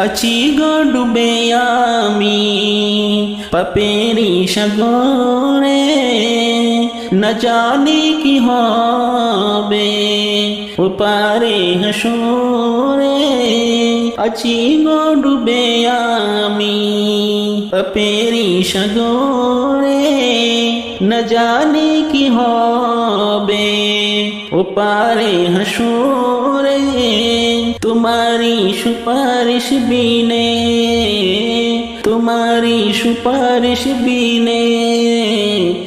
আছি গো ডুবে আমি পাপেরি সাগরে, না জানি কি হবে ওপারে হাসরে। আছি গো ডুবে আমি পাপেরি সাগরে, না জানি কি হবে ওপারে হাসরে। তোমারি সুপারিশ বিনে, তোমারি সুপারিশ বিনে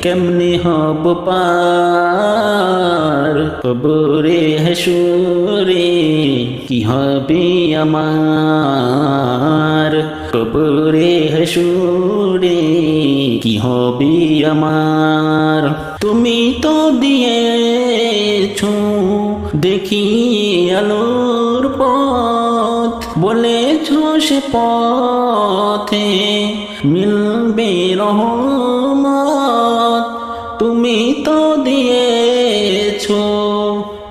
কেমনে হব পার কবরে হাসরে। কি হবে আমার কবরে হাসরে, কি হবে আমার। তুমি তো দিয়েছো দেখি আলোর পথ, বলেছো সে পথে মিলবে রহমত। তুমি তো দিয়েছো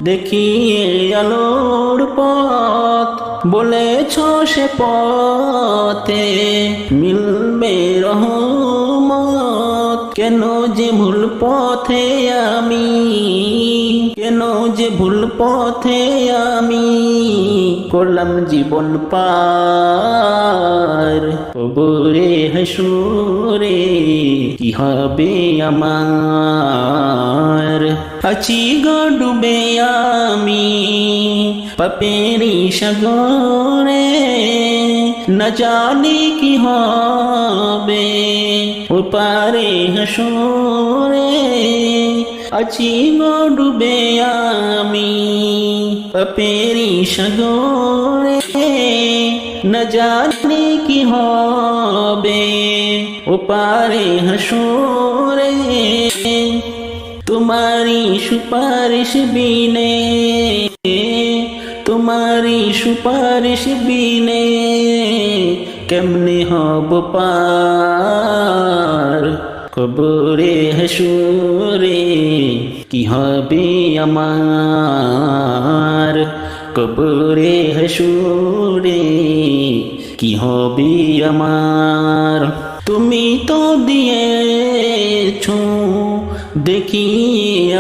দেখিয়ে আলোর পথ, বলেছো সে পথে মিলবে রহমত। কেন যে ভুল পথে আমি, কেন যে ভুল পথে আমি করলাম জীবন পার কবরে হাসরে। কি হবে আমার। আছি গো ডুবে আমি পাপেরি সাগরে, না জানি কি হবে ওপারে হাসরে। আছি গো ডুবে আমি পাপেরি সাগরে, না জানি কি হবে ওপারে হাসরে। তোমারি সুপারিশ বিনে, তোমারি সুপারিশ বিনে কেমনে হব পার কবরে হাসরে। কি হবে আমার কবরে হাসরে, কি হবে আমার। তুমি তো দিয়েছো দেখি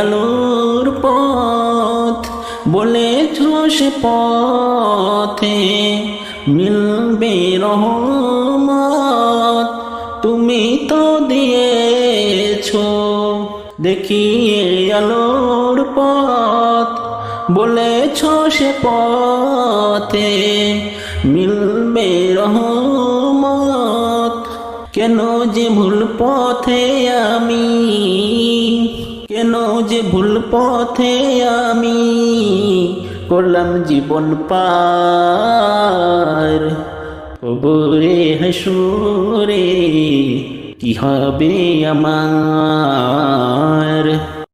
আলোর পথ, বলেছো সে পথে মিলবে রহমত। তুমি তো দিয়েছো দেখিয়ে আলোর পথ, বলেছো সে পথে মিলবে রহমত। কেন যে ভুল পথে আমি, কেন যে ভুল পথে আমি করলাম জীবন পার কবরে হাসরে। কি হবে আমার।